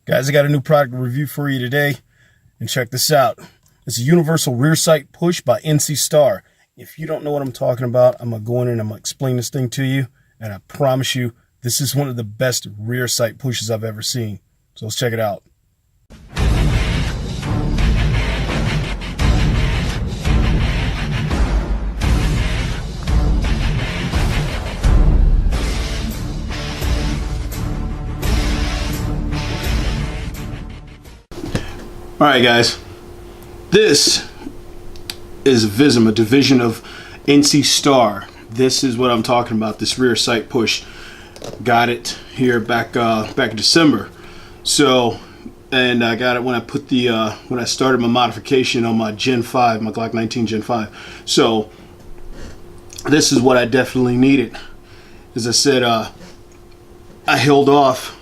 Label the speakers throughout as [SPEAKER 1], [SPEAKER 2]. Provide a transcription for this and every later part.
[SPEAKER 1] Guys, I got a new product review for you today, and check this out. It's a universal rear sight push by NC Star. If you don't know what I'm talking about, I'm going to go in and I'm going to explain this thing to you, and I promise you, this is one of the best rear sight pushes I've ever seen. So let's check it out. Alright guys, this is Vism, a division of NC Star. This is what I'm talking about, this rear sight push. Got it here back in December. So, and I got it when I put the when I started my modification on my Gen 5, my Glock 19 Gen 5. So this is what I definitely needed. As I said, I held off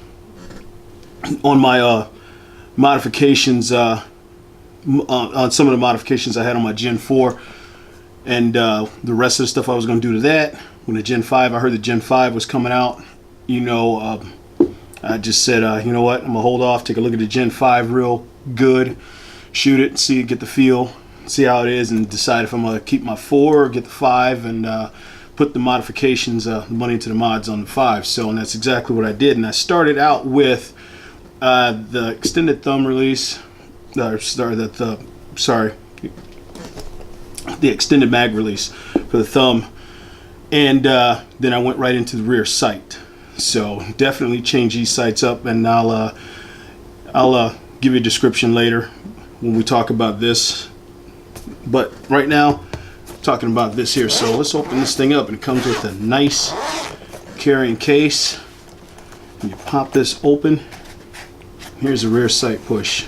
[SPEAKER 1] on my modifications on some of the modifications I had on my Gen 4, and the rest of the stuff I was going to do to that. When the Gen 5, I heard the Gen 5 was coming out, you know, I just said, you know what, I'm gonna hold off, take a look at the Gen 5 real good, shoot it, see it, get the feel, see how it is, and decide if I'm gonna keep my 4 or get the 5 and put the modifications, money into the mods on the 5. So, and that's exactly what I did. And I started out with the extended thumb release, the extended mag release for the thumb, and then I went right into the rear sight. So definitely change these sights up, and I'll give you a description later when we talk about this. But right now, I'm talking about this here. So let's open this thing up, and it comes with a nice carrying case. And you pop this open. Here's a rear sight push.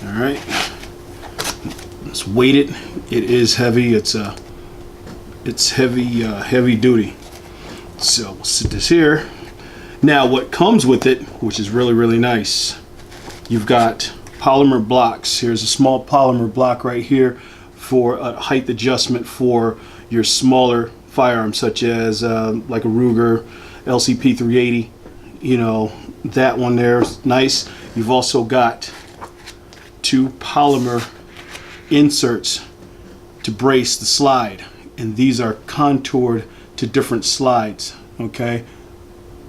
[SPEAKER 1] All right, it's weighted. It is heavy. It's heavy duty. So we'll sit this here. Now, what comes with it, which is really nice, you've got polymer blocks. Here's a small polymer block right here for a height adjustment for your smaller firearms, such as like a Ruger LCP 380. You know, that one there is nice. You've also got 2 polymer inserts to brace the slide, and these are contoured to different slides. Okay,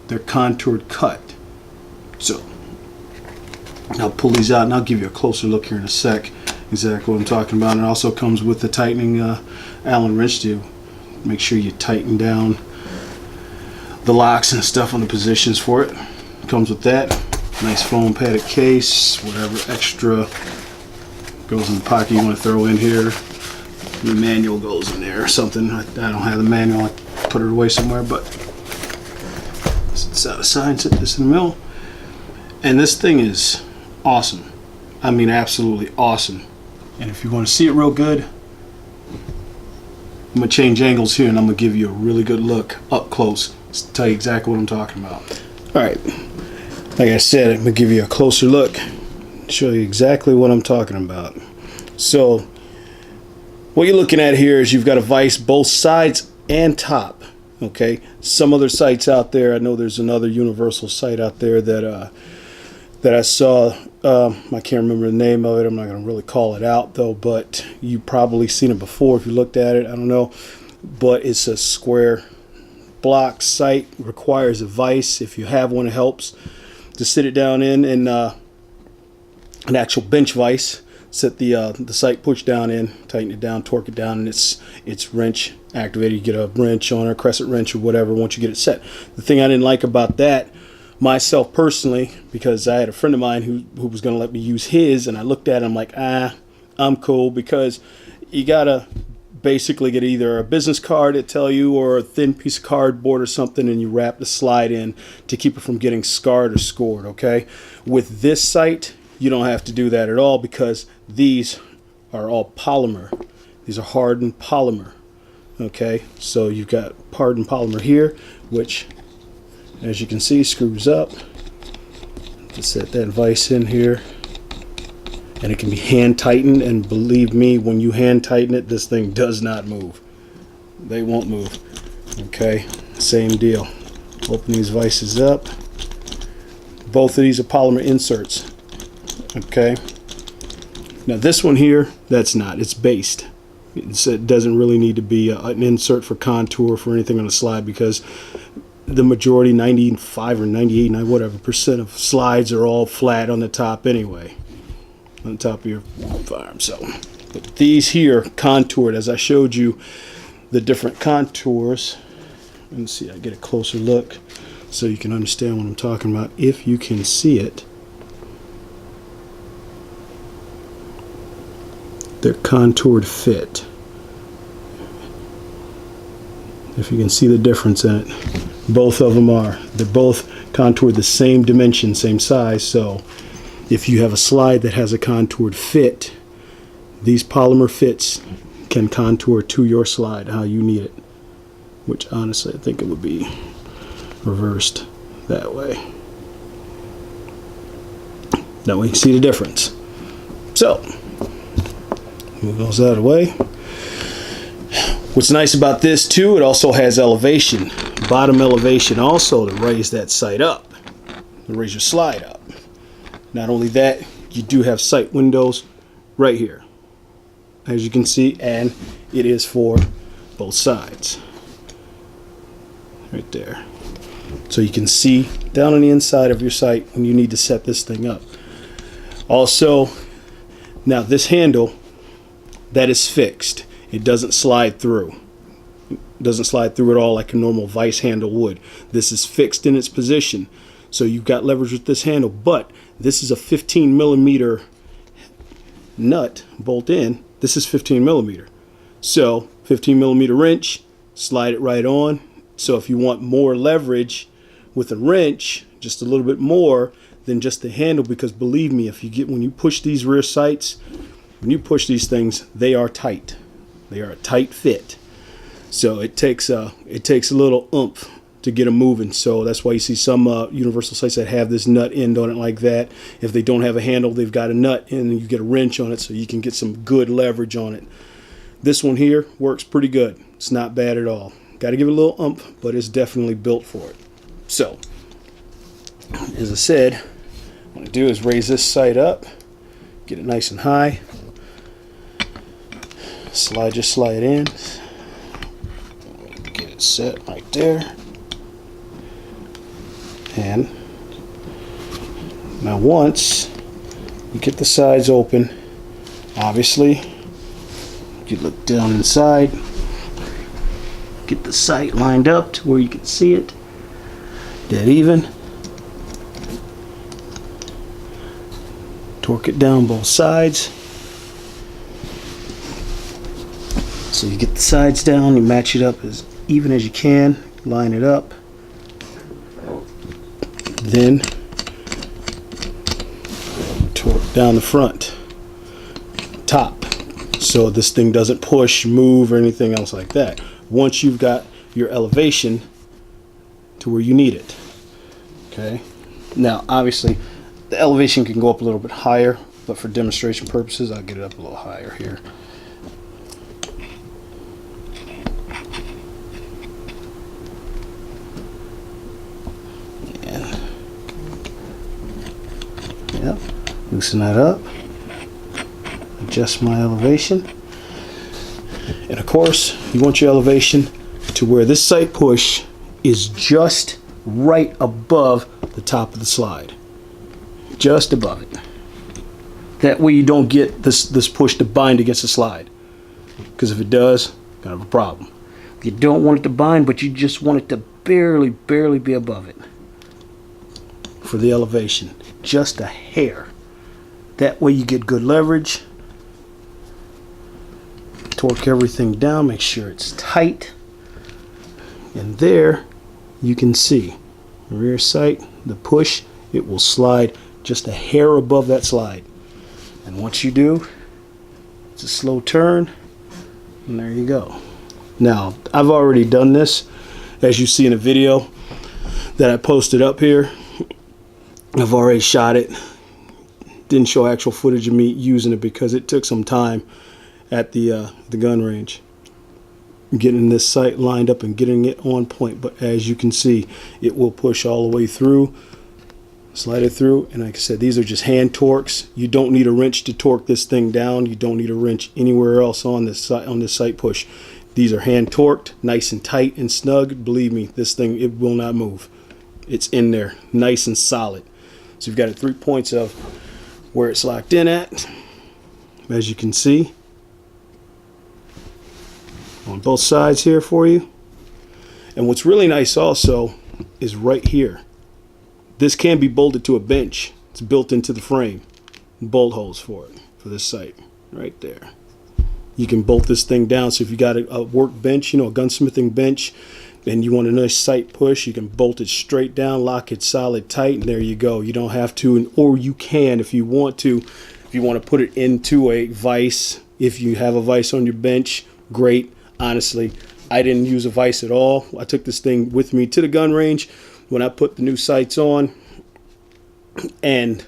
[SPEAKER 1] they're contoured cut. So I'll pull these out and I'll give you a closer look here in a sec, exactly what I'm talking about. And it also comes with the tightening Allen wrench to make sure you tighten down the locks and stuff on the positions for it. Comes with that nice foam padded case, whatever extra goes in the pocket you want to throw in here. The manual goes in there or something. I don't have the manual, I put it away somewhere, but set this out aside, set this in the middle. And this thing is awesome. I mean, absolutely awesome. And if you want to see it real good, I'm going to change angles here, and I'm going to give you a really good look up close to tell you exactly what I'm talking about. Alright, like I said, I'm going to give you a closer look, show you exactly what I'm talking about. So what you're looking at here is you've got a vise both sides and top. Okay, some other sites out there, I know there's another universal site out there that I saw. I can't remember the name of it. I'm not going to really call it out though, but you've probably seen it before if you looked at it. I don't know, but it's a square block site, requires a vise. If you have one, it helps to sit it down in, and an actual bench vise. Set the sight push down in, tighten it down, torque it down, and it's wrench activated. You get a wrench on, or a crescent wrench or whatever once you get it set. The thing I didn't like about that, myself personally, because I had a friend of mine who was going to let me use his, and I looked at it, I'm like, I'm cool, because you gotta basically get either a business card that tell you, or a thin piece of cardboard or something, and you wrap the slide in to keep it from getting scarred or scored. Okay, with this sight, you don't have to do that at all, because these are all polymer. These are hardened polymer. Okay, so you've got hardened polymer here, which, as you can see, screws up. Just set that vise in here, and it can be hand tightened, and believe me, when you hand tighten it, this thing does not move. They won't move. Okay, same deal. Open these vices up. Both of these are polymer inserts. Okay. Now this one here, that's not. It's based. It doesn't really need to be an insert for contour for anything on the slide, because the majority, 95 or 98, whatever percent of slides are all flat on the top anyway, on the top of your firearm. So, but these here contoured, as I showed you the different contours. Let me see, I get a closer look so you can understand what I'm talking about, if you can see it. They're contoured fit. If you can see the difference in it. Both of them are. They're both contoured the same dimension, same size. So if you have a slide that has a contoured fit, these polymer fits can contour to your slide how you need it. Which honestly, I think it would be reversed that way. That way you can see the difference. So, move those out of the way. What's nice about this too, it also has elevation, bottom elevation also, to raise that sight up, to raise your slide up. Not only that, you do have sight windows right here, as you can see, and it is for both sides. Right there. So you can see down on the inside of your sight when you need to set this thing up. Also, now this handle, that is fixed. It doesn't slide through. It doesn't slide through at all like a normal vise handle would. This is fixed in its position. So you've got leverage with this handle, but this is a 15 millimeter nut bolt in. This is 15 millimeter. So 15 millimeter wrench, slide it right on. So if you want more leverage with a wrench, just a little bit more than just the handle, because believe me, if you get, when you push these rear sights, when you push these things, they are tight. They are a tight fit. So it takes a little oomph to get them moving. So that's why you see some universal sights that have this nut end on it like that. If they don't have a handle, they've got a nut and you get a wrench on it, so you can get some good leverage on it. This one here works pretty good. It's not bad at all. Got to give it a little oomph, but it's definitely built for it. So, as I said, what I do is raise this sight up, get it nice and high. Just slide in, get it set right there, and now once you get the sides open, obviously you look down inside, get the sight lined up to where you can see it dead even, torque it down both sides. So you get the sides down, you match it up as even as you can, line it up, then torque down the front, top, so this thing doesn't push, move, or anything else like that. Once you've got your elevation to where you need it. Okay. Now, obviously, the elevation can go up a little bit higher, but for demonstration purposes, I'll get it up a little higher here. Yep, loosen that up, adjust my elevation, and of course you want your elevation to where this sight push is just right above the top of the slide, just above it. That way you don't get this push to bind against the slide, because if it does, you have a problem. You don't want it to bind, but you just want it to barely be above it for the elevation. Just a hair. That way you get good leverage. Torque everything down, make sure it's tight. And there you can see the rear sight, the push, it will slide just a hair above that slide. And once you do, it's a slow turn, and there you go. Now, I've already done this, as you see in a video that I posted up here. I've already shot it. Didn't show actual footage of me using it because it took some time at the gun range, getting this sight lined up and getting it on point. But as you can see, it will push all the way through slide it through, and like I said, these are just hand torques. You don't need a wrench to torque this thing down. You don't need a wrench anywhere else on this sight push. These are hand torqued, nice and tight and snug. Believe me, this thing, it will not move. It's in there, nice and solid. So you've got 3 points of where it's locked in at, as you can see, on both sides here for you. And what's really nice also is right here. This can be bolted to a bench. It's built into the frame. Bolt holes for it, for this sight, right there. You can bolt this thing down. So if you got a workbench, you know, a gunsmithing bench, and you want a nice sight push, you can bolt it straight down, lock it solid tight, and there you go. You don't have to, or you can if you want to. If you want to put it into a vise, if you have a vise on your bench, great. Honestly, I didn't use a vise at all. I took this thing with me to the gun range when I put the new sights on and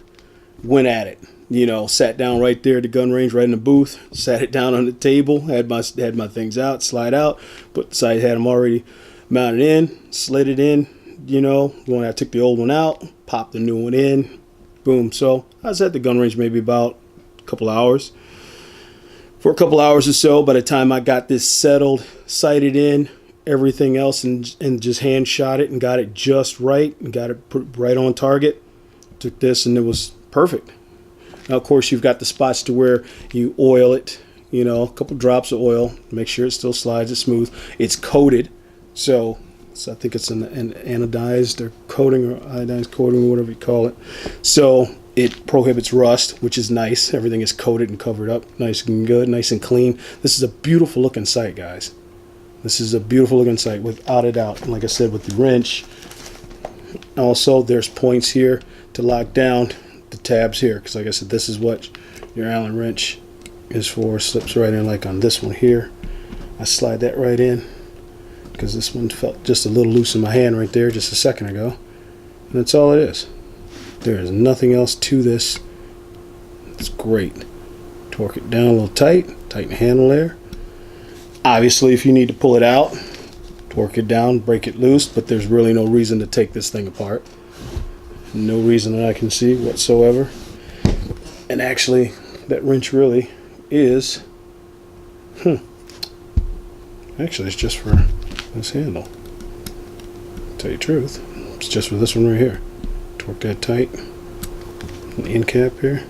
[SPEAKER 1] went at it. You know, sat down right there at the gun range, right in the booth, sat it down on the table, had my things out, slide out, put the sight, had them already mounted in, slid it in, you know, when I took the old one out, popped the new one in, boom. So I was at the gun range maybe about a couple hours. For a couple hours or so, by the time I got this settled, sighted in, everything else, and just hand shot it and got it just right and got it put right on target, took this and it was perfect. Now, of course, you've got the spots to where you oil it, you know, a couple drops of oil, make sure it still slides it smooth. It's coated, so I think it's an anodized or coating or iodized coating or whatever you call it. So it prohibits rust, which is nice. Everything is coated and covered up, nice and good, nice and clean. This is a beautiful looking sight, guys. This is a beautiful looking sight without a doubt. And like I said, with the wrench, also there's points here to lock down the tabs here, because like I said, this is what your Allen wrench is for. Slips right in like on this one here. I slide that right in because this one felt just a little loose in my hand right there just a second ago, and that's all it is. There is nothing else to this. It's great. Torque it down a little tight, tighten the handle there. Obviously, if you need to pull it out, torque it down, break it loose, but there's really no reason to take this thing apart. No reason that I can see whatsoever. And actually, that wrench really is, actually it's just for this handle. To tell you the truth, it's just for this one right here. Torque that tight. An end cap here.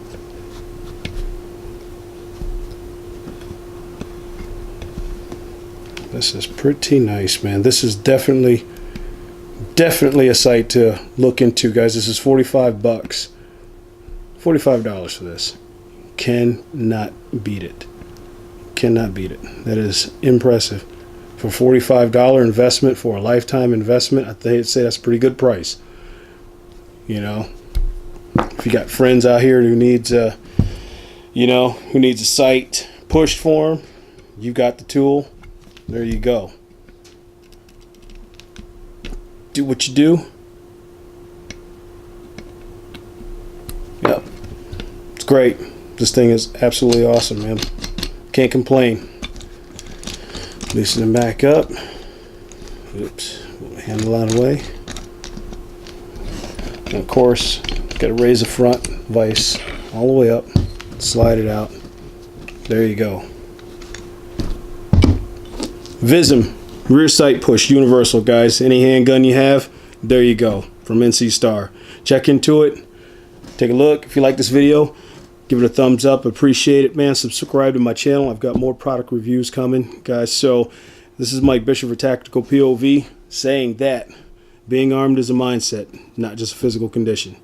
[SPEAKER 1] This is pretty nice, man. This is definitely a sight to look into, guys. This is 45 bucks. $45 for this. Cannot beat it. Cannot beat it. That is impressive. For $45 investment, for a lifetime investment, I think I'd say that's a pretty good price. You know, if you got friends out here who needs a, who needs a sight pushed for them, you got the tool. There you go. Do what you do. Yep. It's great. This thing is absolutely awesome, man. Can't complain. Loosen them back up. Oops. Move the handle out of the way. And of course, got to raise the front vise all the way up. Slide it out. There you go. Vism rear sight push universal, guys. Any handgun you have, there you go, from NC Star. Check into it, take a look. If you like this video, give it a thumbs up. Appreciate it, man. Subscribe to my channel. I've got more product reviews coming, guys. So this is Mike Bishop for Tactical POV, saying that being armed is a mindset, not just a physical condition.